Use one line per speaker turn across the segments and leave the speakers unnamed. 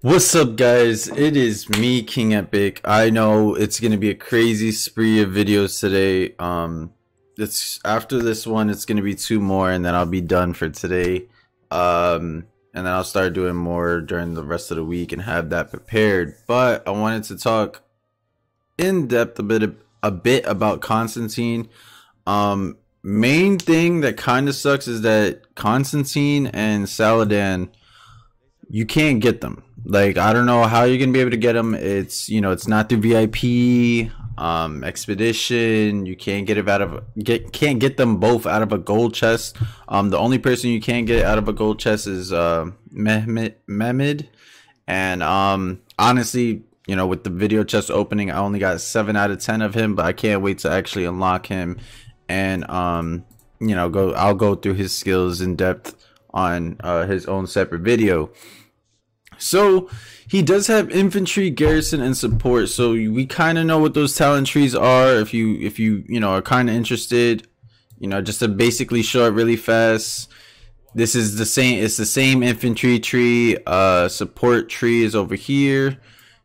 What's up, guys? It is me, King Epic. I know it's gonna be a crazy spree of videos today. It's after this one, it's gonna be two more, and then I'll be done for today. And then I'll start doing more during the rest of the week and have that prepared. But I wanted to talk in depth a bit about Constantine. Main thing that kind of sucks is that Constantine and Saladin, you can't get them. Like, I don't know how you're gonna be able to get them. It's, you know, it's not through VIP expedition. You can't can't get them both out of a gold chest. The only person you can't get out of a gold chest is Mehmed. And honestly, you know, with the video chest opening, I only got 7 out of 10 of him, but I can't wait to actually unlock him and you know, I'll go through his skills in depth on his own separate video. So he does have infantry, garrison, and support, so we kind of know what those talent trees are. If you know, are kind of interested, you know, just to basically show it really fast, this is the same. It's the same infantry tree. Support tree is over here.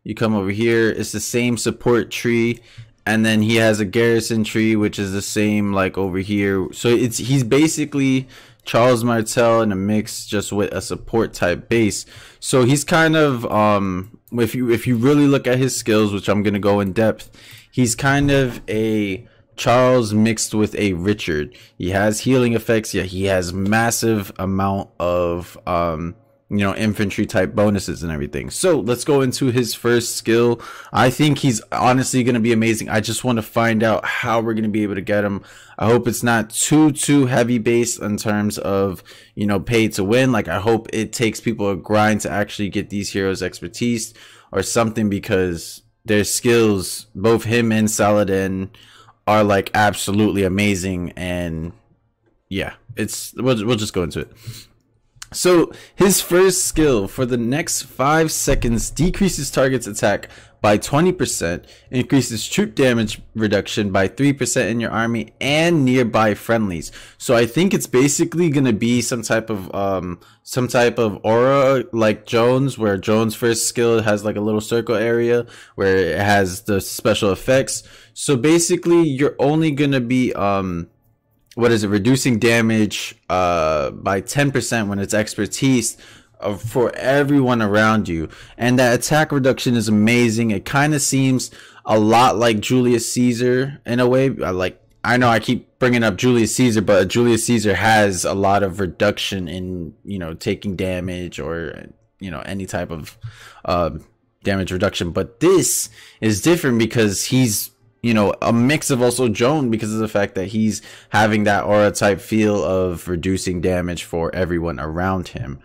You come over here, it's the same support tree, and then he has a garrison tree, which is the same, like, over here. So he's basically Charles Martel in a mix, just with a support type base. So he's kind of if you really look at his skills, which I'm gonna go in depth, he's kind of a Charles mixed with a Richard. He has healing effects, yeah, he has massive amount of you know, infantry type bonuses and everything. So let's go into his first skill. I think he's honestly going to be amazing. I just want to find out how we're going to be able to get him. I hope it's not too heavy based in terms of, you know, pay to win. Like, I hope it takes people a grind to actually get these heroes expertise or something, because their skills, both him and Saladin, are like absolutely amazing. And yeah, we'll just go into it. So his first skill, for the next 5 seconds, decreases target's attack by 20%, increases troop damage reduction by 3% in your army and nearby friendlies. So I think it's basically gonna be some type of aura like Jones, where Jones' first skill has like a little circle area where it has the special effects. So basically you're only gonna be reducing damage by 10% when it's expertise for everyone around you. And that attack reduction is amazing. It kind of seems a lot like Julius Caesar in a way. I know I keep bringing up Julius Caesar, but Julius Caesar has a lot of reduction in, you know, taking damage or, you know, any type of damage reduction. But this is different because he's, you know, a mix of also Joan, because of the fact that he's having that aura type feel of reducing damage for everyone around him.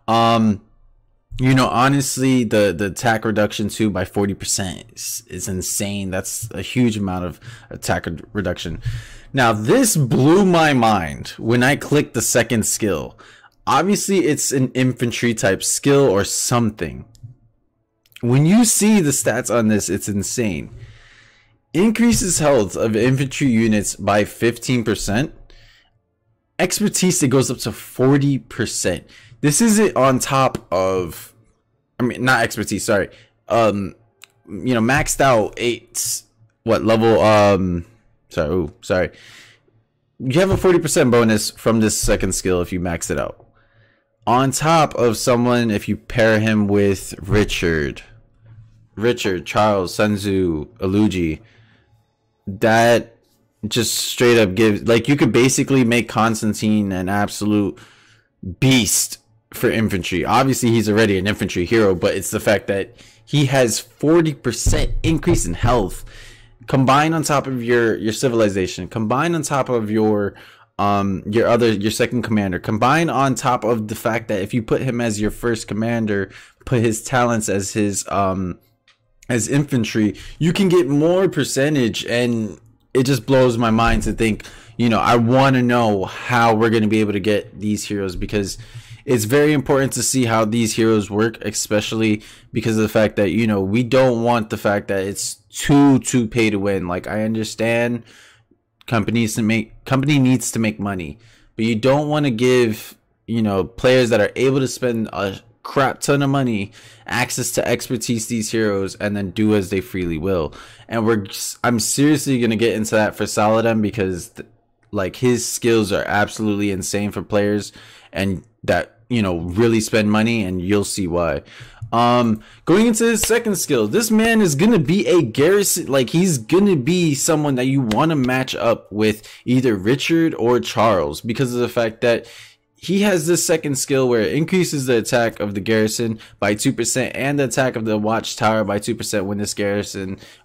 You know, honestly, the attack reduction too by 40% is insane. That's a huge amount of attack reduction. Now, this blew my mind when I clicked the second skill. Obviously, it's an infantry type skill or something. When you see the stats on this, it's insane. Increases health of infantry units by 15%. Expertise, it goes up to 40%. This is it on top of, I mean, not expertise, sorry. You know, maxed out level, sorry. You have a 40% bonus from this second skill if you max it out. On top of someone, if you pair him with Richard, Charles, Sun Tzu, Aluji, that just straight up gives, like, you could basically make Constantine an absolute beast for infantry. Obviously he's already an infantry hero, but it's the fact that he has 40% increase in health combined on top of your civilization, combined on top of your second commander, combined on top of the fact that if you put him as your first commander, put his talents as his as infantry, you can get more percentage. And it just blows my mind to think, you know, I want to know how we're going to be able to get these heroes, because it's very important to see how these heroes work, especially because of the fact that, you know, we don't want the fact that it's too pay to win. Like, I understand company needs to make money, but you don't want to give, you know, players that are able to spend a crap ton of money, access to expertise these heroes, and then do as they freely will. And I'm seriously gonna get into that for Saladin because like his skills are absolutely insane for players and that, you know, really spend money, and you'll see why. Going into his second skill, this man is gonna be a garrison, like he's gonna be someone that you want to match up with either Richard or Charles, because of the fact that he has this second skill where it increases the attack of the garrison by 2% and the attack of the watchtower by 2%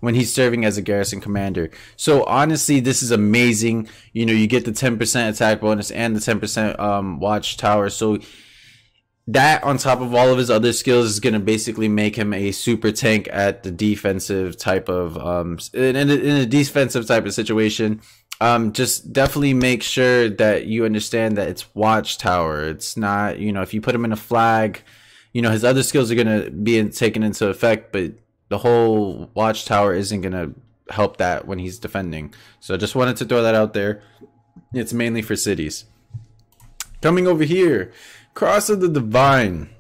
when he's serving as a garrison commander. So honestly, this is amazing. You know, you get the 10% attack bonus and the 10% watchtower. So that on top of all of his other skills is going to basically make him a super tank at the defensive type of in a defensive type of situation. Just definitely make sure that you understand that it's watchtower. It's not, you know, if you put him in a flag, you know, his other skills are going to be taken into effect, but the whole watchtower isn't going to help that when he's defending. So I just wanted to throw that out there. It's mainly for cities. Coming over here, Cross of the Divine.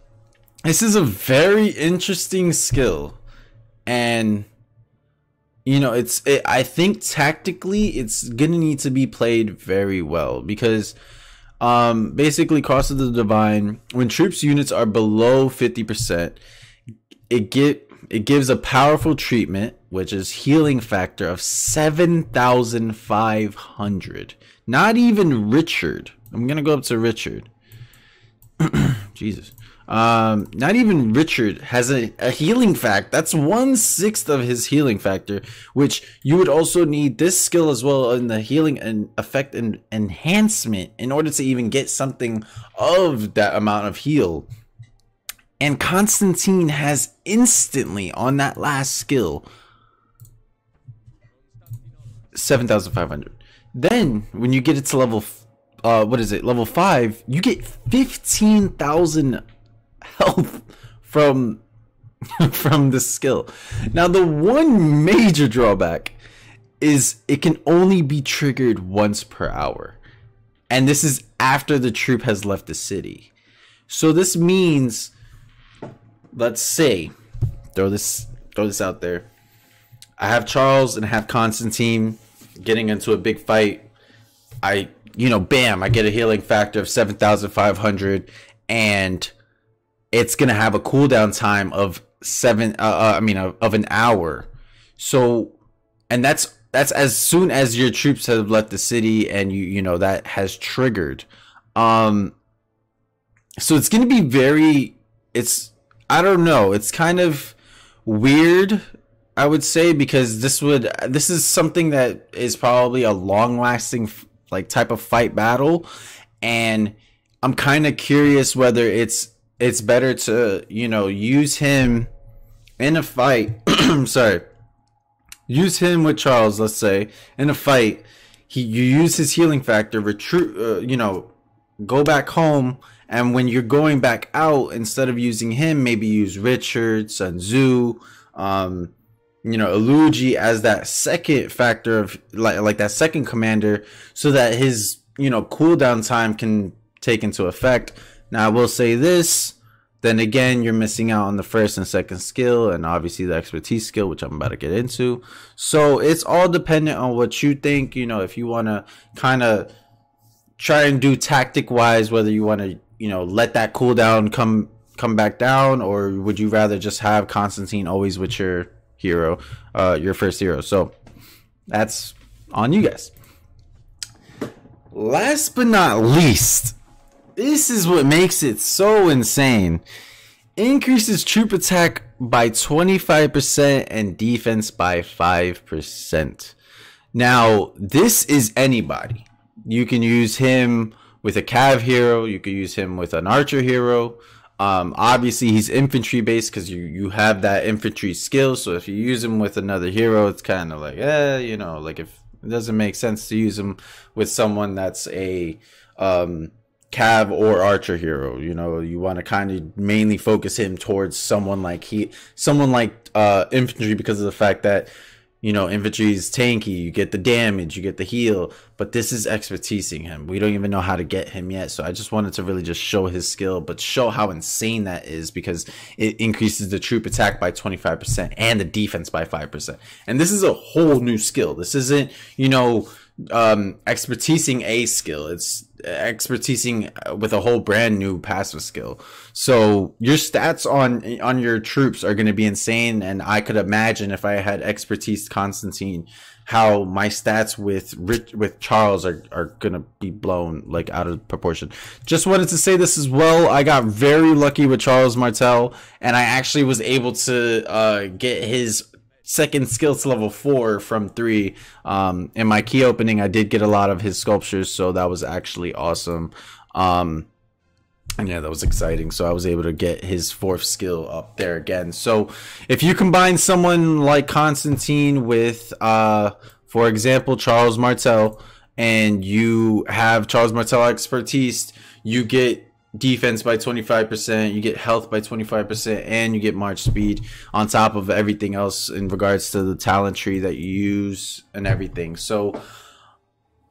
This is a very interesting skill, and you know, I think tactically it's gonna need to be played very well, because basically Cross of the Divine, when troops units are below 50%, it gives a powerful treatment, which is healing factor of 7,500. Not even Richard. I'm gonna go up to Richard. Jesus. Not even Richard has a healing fact. That's 1/6 of his healing factor, which you would also need this skill as well in the healing and effect and enhancement in order to even get something of that amount of heal. And Constantine has instantly on that last skill 7,500. Then when you get it to level level 5, you get 15,000 health from this skill. Now the one major drawback is it can only be triggered once per hour, and this is after the troop has left the city. So this means, let's say, throw this out there, I have Charles and I have Constantine getting into a big fight. Bam, I get a healing factor of 7,500, and it's gonna have a cooldown time of of an hour. So, and that's as soon as your troops have left the city, and you know that has triggered. So it's gonna be I don't know, it's kind of weird, I would say, because this is something that is probably a long-lasting like type of fight battle, and I'm kind of curious whether it's better to, you know, use him in a fight. Sorry, use him with Charles, let's say, in a fight. You use his healing factor, go back home, and when you're going back out, instead of using him, maybe use Richard, Sun Tzu, Eluji as that second factor of like that second commander, so that his, cooldown time can take into effect. Now I will say this, then again, you're missing out on the first and second skill, and obviously the expertise skill, which I'm about to get into. So it's all dependent on what you think, if you want to kind of try and do tactic wise, whether you want to, let that cooldown come back down, or would you rather just have Constantine always with your hero, your first hero. So that's on you guys. Last but not least, this is what makes it so insane. Increases troop attack by 25% and defense by 5%. Now this is anybody. You can use him with a cav hero, you could use him with an archer hero. Obviously he's infantry based because you have that infantry skill, so if you use him with another hero, it's kind of like like if it doesn't make sense to use him with someone that's a cav or archer hero. You want to kind of mainly focus him towards someone like infantry, because of the fact that you know, infantry is tanky. You get the damage, you get the heal, but this is expertising him. We don't even know how to get him yet. So I just wanted to really just show his skill, but show how insane that is, because it increases the troop attack by 25% and the defense by 5%. And this is a whole new skill. This isn't, you know, expertising a skill. It's expertising with a whole brand new passive skill. So your stats on your troops are going to be insane. And I could imagine if I had expertise Constantine, how my stats with Charles are going to be blown like out of proportion. Just wanted to say this as well. I got very lucky with Charles Martel, and I actually was able to get his second skill to level 4 from 3. In my key opening, I did get a lot of his sculptures, so that was actually awesome. And yeah, that was exciting. So I was able to get his 4th skill up there again. So if you combine someone like Constantine with, for example, Charles Martel, and you have Charles Martel expertise, you get defense by 25%, you get health by 25%, and you get march speed on top of everything else in regards to the talent tree that you use and everything. So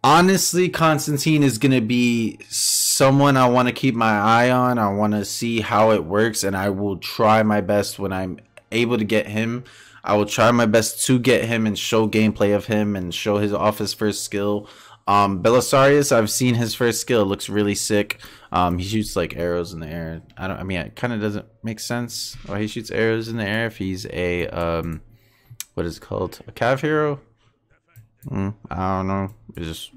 honestly, Constantine is going to be someone I want to keep my eye on. I want to see how it works, and I will try my best when I'm able to get him. I will try my best to get him and show gameplay of him and show his off his first skill. Belisarius, I've seen his first skill. It looks really sick. He shoots like arrows in the air. I mean, it kind of doesn't make sense why he shoots arrows in the air if he's a, what is it called? A cav hero? I don't know. It's just,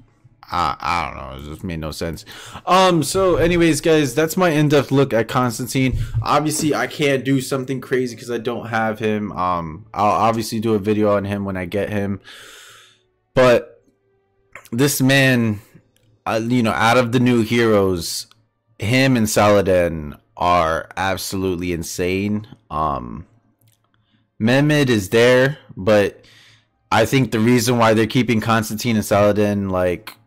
I don't know. It just made no sense. So anyways, guys, that's my in-depth look at Constantine. Obviously, I can't do something crazy because I don't have him. I'll obviously do a video on him when I get him. But this man, you know, out of the new heroes, him and Saladin are absolutely insane. Mehmed is there, but I think the reason why they're keeping Constantine and Saladin, like,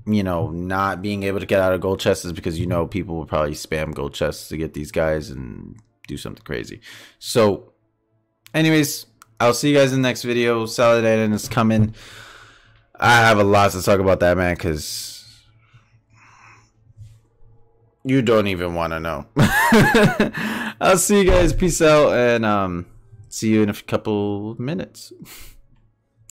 you know, not being able to get out of gold chests is because, you know, people will probably spam gold chests to get these guys and do something crazy. So anyways, I'll see you guys in the next video. Saladin is coming. I have a lot to talk about that, man, because you don't even want to know. I'll see you guys. Peace out, and see you in a couple minutes.